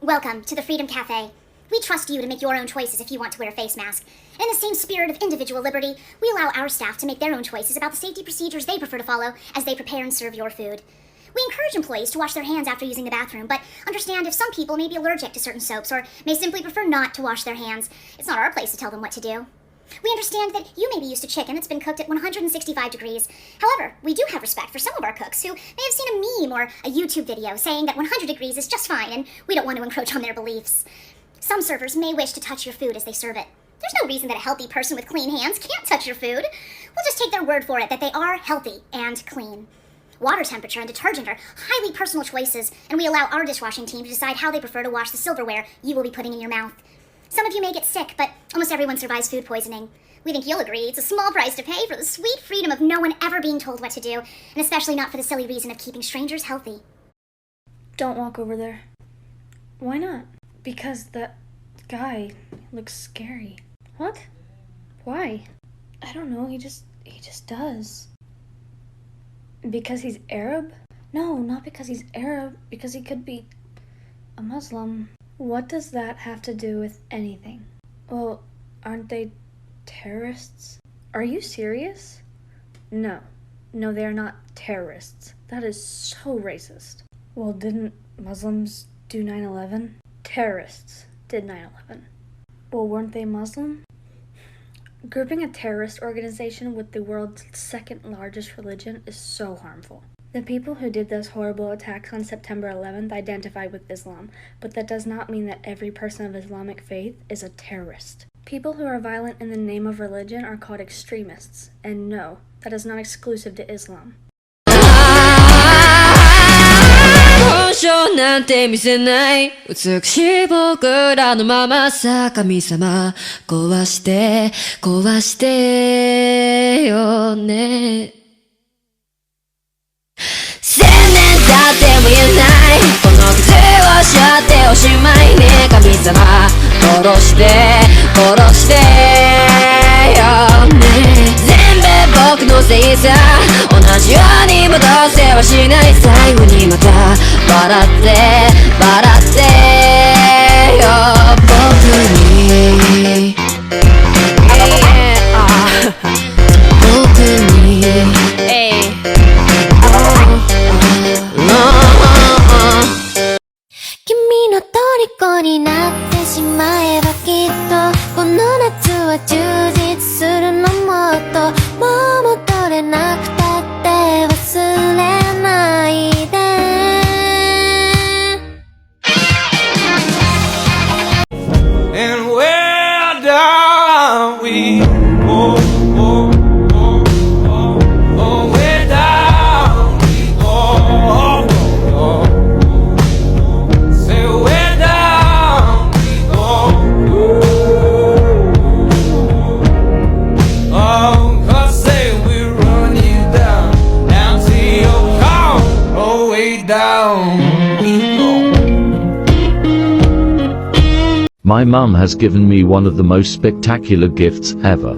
Welcome to the Freedom Cafe. We trust you to make your own choices if you want to wear a face mask. And in the same spirit of individual liberty, we allow our staff to make their own choices about the safety procedures they prefer to follow as they prepare and serve your food. We encourage employees to wash their hands after using the bathroom, but understand if some people may be allergic to certain soaps or may simply prefer not to wash their hands. It's not our place to tell them what to do. We understand that you may be used to chicken that's been cooked at 165 degrees. However, we do have respect for some of our cooks who may have seen a meme or a YouTube video saying that 100 degrees is just fine and we don't want to encroach on their beliefs. Some servers may wish to touch your food as they serve it. There's no reason that a healthy person with clean hands can't touch your food. We'll just take their word for it that they are healthy and clean. Water temperature and detergent are highly personal choices, and we allow our dishwashing team to decide how they prefer to wash the silverware you will be putting in your mouth. Some of you may get sick, but almost everyone survives food poisoning. We think you'll agree it's a small price to pay for the sweet freedom of no one ever being told what to do, and especially not for the silly reason of keeping strangers healthy. Don't walk over there. Why not? Because that guy looks scary. What? Why? I don't know, he just does. Because he's Arab? No, not because he's Arab, because he could be a Muslim. What does that have to do with anything? Well, aren't they terrorists? Are you serious? No, they are not terrorists. That is so racist. Well, didn't Muslims do 9/11? Terrorists did 9/11. Well, weren't they Muslim? Grouping a terrorist organization with the world's second largest religion is so harmful. The people who did those horrible attacks on September 11th identified with Islam, but that does not mean that every person of Islamic faith is a terrorist. People who are violent in the name of religion are called extremists, and no, that is not exclusive to Islam. 本性なんて見せない美しい僕らのままさ神様壊してよね千年経っても言えないこの傷をしちゃっておしまいね神様殺してよね全部僕のせいさ同じように戻せはしない最後にまた笑ってよ僕に僕に君の虜になってしまえばきっとこの夏は充実するのもっともう戻れなくたって忘れないで And where down we go, where down we go, say where down we go, oh, 'cause say we run you down to your car, oh, way down we go. My mum has given me one of the most spectacular gifts ever.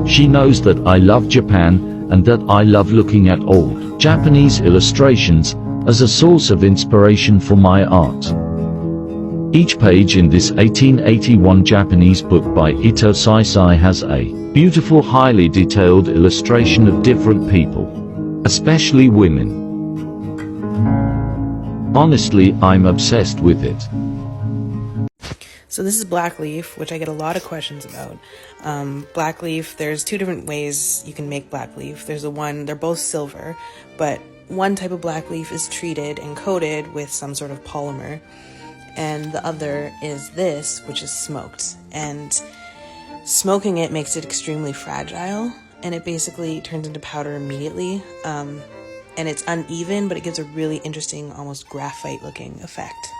She knows that I love Japan and that I love looking at old Japanese illustrations as a source of inspiration for my art. Each page in this 1881 Japanese book by Ito Saisai has a beautiful, highly detailed illustration of different people, especially women. Honestly, I'm obsessed with it. So this is black leaf, which I get a lot of questions about. Black leaf, there's two different ways you can make black leaf. There's the one, they're both silver, but one type of black leaf is treated and coated with some sort of polymer, and the other is this, which is smoked. And smoking it makes it extremely fragile, and it basically turns into powder immediately. And it's uneven, but it gives a really interesting, almost graphite-looking effect.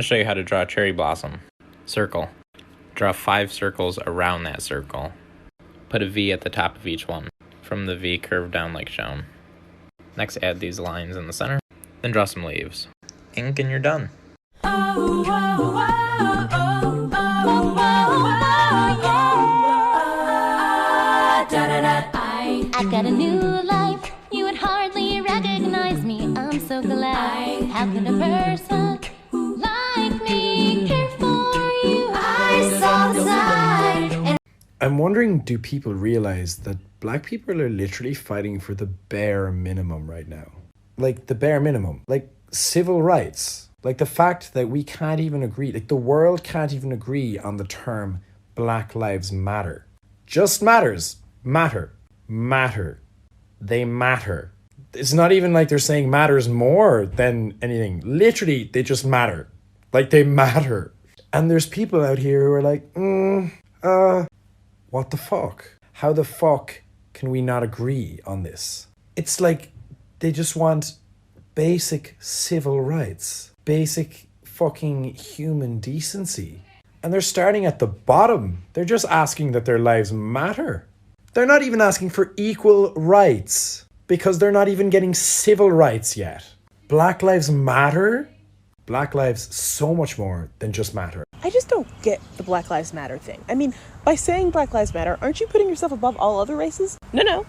show you how to draw a cherry blossom. Circle. Draw 5 circles around that circle. Put a V at the top of each one. From the V, curve down like shown. Next, add these lines in the center. Then draw some leaves. Ink and you're done. I got a new life, you would hardly recognize me. I'm so glad. How could a person like me care for you? I saw the sign. I'm wondering, do people realize that black people are literally fighting for the bare minimum right now? Like, the bare minimum. Like, civil rights. Like, the fact that we can't even agree, like, the world can't even agree on the term Black Lives Matter. Just matters. Matter. Matter. They matter. It's not even like they're saying matters more than anything. Literally, they just matter. Like, they matter. And there's people out here who are like, what the fuck? How the fuck can we not agree on this? It's like they just want basic civil rights, basic fucking human decency. And they're starting at the bottom. They're just asking that their lives matter. They're not even asking for equal rights because they're not even getting civil rights yet. Black lives matter? Black lives so much more than just matter. I just don't get the Black Lives Matter thing. I mean, by saying Black Lives Matter, aren't you putting yourself above all other races? No,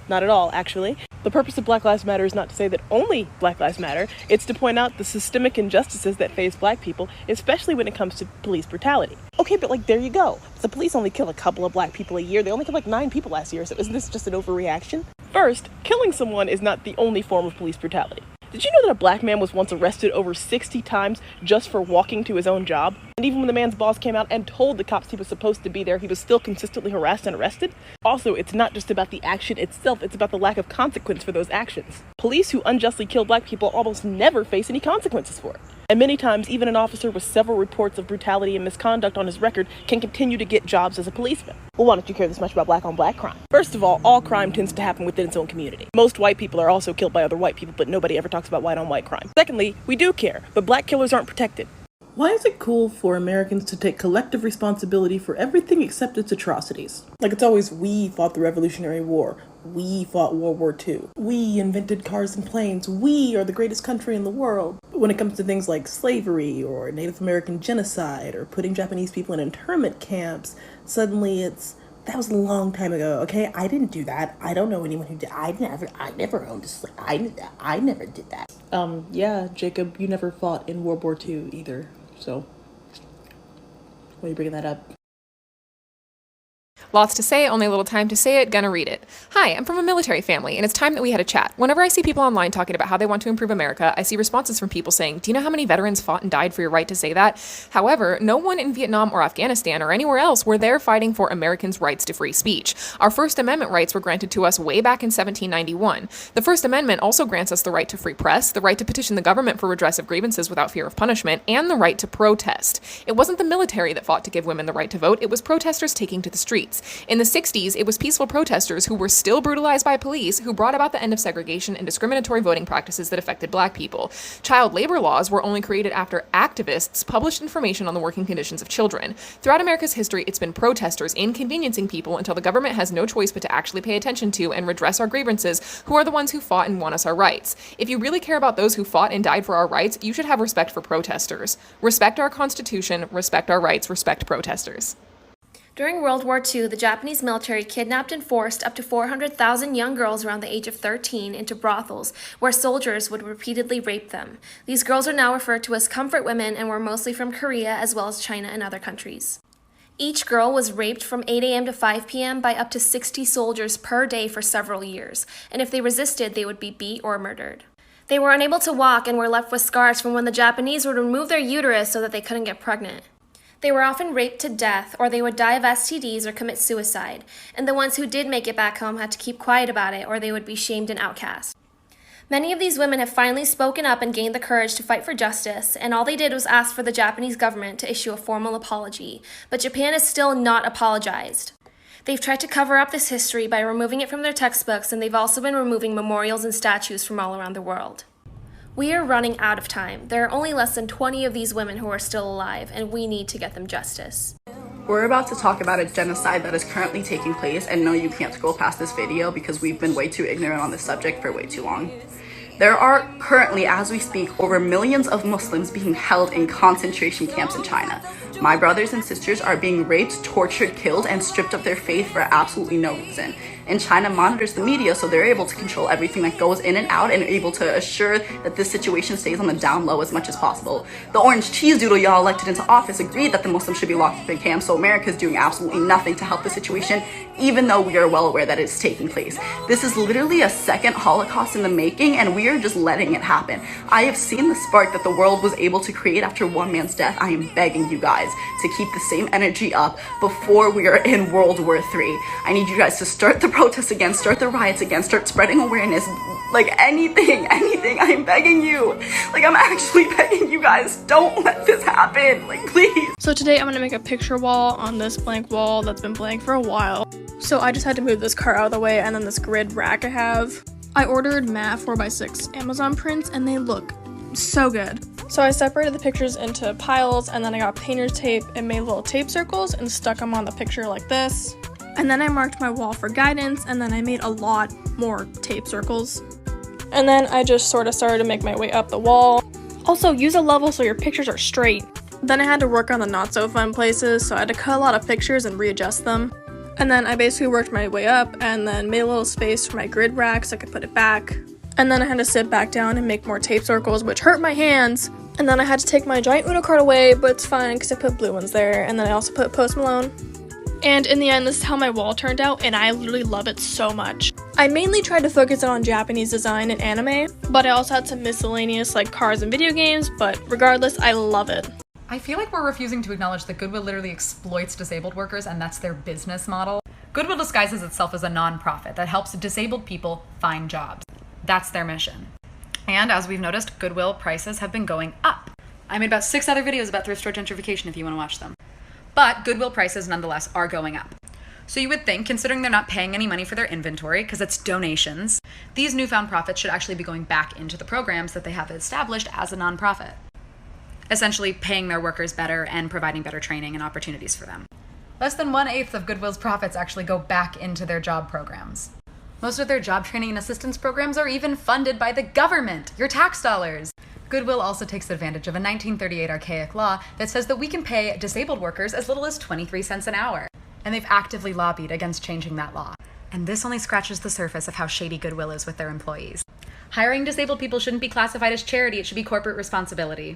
not at all, actually. The purpose of Black Lives Matter is not to say that only Black Lives Matter. It's to point out the systemic injustices that face black people, especially when it comes to police brutality. Okay, but like, there you go. The police only kill a couple of black people a year. They only killed like 9 people last year, so isn't this just an overreaction? First, killing someone is not the only form of police brutality. Did you know that a black man was once arrested over 60 times just for walking to his own job? And even when the man's boss came out and told the cops he was supposed to be there, he was still consistently harassed and arrested? Also, it's not just about the action itself, it's about the lack of consequence for those actions. Police who unjustly kill black people almost never face any consequences for it. And many times, even an officer with several reports of brutality and misconduct on his record can continue to get jobs as a policeman. Well, why don't you care this much about black-on-black crime? First of all crime tends to happen within its own community. Most white people are also killed by other white people, but nobody ever talks about white-on-white crime. Secondly, we do care, but black killers aren't protected. Why is it cool for Americans to take collective responsibility for everything except its atrocities? Like, it's always, we fought the Revolutionary War. We fought World War II. We invented cars and planes. We are the greatest country in the world. But when it comes to things like slavery or Native American genocide or putting Japanese people in internment camps, suddenly it's, that was a long time ago, okay? I didn't do that. I don't know anyone who did. I never owned a slave. I never did that. Yeah, Jacob, you never fought in World War II either. So, why are you bringing that up? Lots to say, only a little time to say it, gonna read it. Hi, I'm from a military family, and it's time that we had a chat. Whenever I see people online talking about how they want to improve America, I see responses from people saying, do you know how many veterans fought and died for your right to say that? However, no one in Vietnam or Afghanistan or anywhere else were there fighting for Americans' rights to free speech. Our First Amendment rights were granted to us way back in 1791. The First Amendment also grants us the right to free press, the right to petition the government for redress of grievances without fear of punishment, and the right to protest. It wasn't the military that fought to give women the right to vote, it was protesters taking to the streets. In the 60s, it was peaceful protesters who were still brutalized by police who brought about the end of segregation and discriminatory voting practices that affected black people. Child labor laws were only created after activists published information on the working conditions of children. Throughout America's history, it's been protesters inconveniencing people until the government has no choice but to actually pay attention to and redress our grievances, who are the ones who fought and won us our rights. If you really care about those who fought and died for our rights, you should have respect for protesters. Respect our Constitution, respect our rights, respect protesters. During World War II, the Japanese military kidnapped and forced up to 400,000 young girls around the age of 13 into brothels, where soldiers would repeatedly rape them. These girls are now referred to as comfort women and were mostly from Korea as well as China and other countries. Each girl was raped from 8 a.m. to 5 p.m. by up to 60 soldiers per day for several years, and if they resisted, they would be beat or murdered. They were unable to walk and were left with scars from when the Japanese would remove their uterus so that they couldn't get pregnant. They were often raped to death, or they would die of STDs or commit suicide, and the ones who did make it back home had to keep quiet about it, or they would be shamed and outcast. Many of these women have finally spoken up and gained the courage to fight for justice, and all they did was ask for the Japanese government to issue a formal apology, but Japan has still not apologized. They've tried to cover up this history by removing it from their textbooks, and they've also been removing memorials and statues from all around the world. We are running out of time. There are only less than 20 of these women who are still alive, and we need to get them justice. We're about to talk about a genocide that is currently taking place, and no, you can't scroll past this video because we've been way too ignorant on this subject for way too long. There are currently, as we speak, over millions of Muslims being held in concentration camps in China. My brothers and sisters are being raped, tortured, killed, and stripped of their faith for absolutely no reason. And China monitors the media, so they're able to control everything that goes in and out and are able to assure that this situation stays on the down low as much as possible. The orange cheese doodle y'all elected into office agreed that the Muslims should be locked up in camps, so America is doing absolutely nothing to help the situation, even though we are well aware that it's taking place. This is literally a second Holocaust in the making, and we are just letting it happen. I have seen the spark that the world was able to create after one man's death. I am begging you guys to keep the same energy up before we are in World War III. I need you guys to start the protests again, start the riots again, start spreading awareness, like anything, I am begging you. Like, I'm actually begging you guys, don't let this happen, like, please. So today I'm gonna make a picture wall on this blank wall that's been blank for a while. So I just had to move this car out of the way and then this grid rack I have. I ordered matte 4x6 Amazon prints and they look so good. So I separated the pictures into piles and then I got painter's tape and made little tape circles and stuck them on the picture like this. And then I marked my wall for guidance and then I made a lot more tape circles. And then I just sort of started to make my way up the wall. Also, use a level so your pictures are straight. Then I had to work on the not so fun places, so I had to cut a lot of pictures and readjust them. And then I basically worked my way up and then made a little space for my grid rack so I could put it back. And then I had to sit back down and make more tape circles, which hurt my hands. And then I had to take my giant Uno card away, but it's fine because I put blue ones there. And then I also put Post Malone. And in the end, this is how my wall turned out, and I literally love it so much. I mainly tried to focus on Japanese design and anime, but I also had some miscellaneous like cars and video games, but regardless, I love it. I feel like we're refusing to acknowledge that Goodwill literally exploits disabled workers, and that's their business model. Goodwill disguises itself as a non-profit that helps disabled people find jobs. That's their mission. And as we've noticed, Goodwill prices have been going up. I made about 6 other videos about thrift store gentrification if you want to watch them. But Goodwill prices nonetheless are going up. So you would think, considering they're not paying any money for their inventory because it's donations, these newfound profits should actually be going back into the programs that they have established as a nonprofit. Essentially paying their workers better and providing better training and opportunities for them. Less than 1/8 of Goodwill's profits actually go back into their job programs. Most of their job training and assistance programs are even funded by the government, your tax dollars. Goodwill also takes advantage of a 1938 archaic law that says that we can pay disabled workers as little as 23 cents an hour. And they've actively lobbied against changing that law. And this only scratches the surface of how shady Goodwill is with their employees. Hiring disabled people shouldn't be classified as charity, it should be corporate responsibility.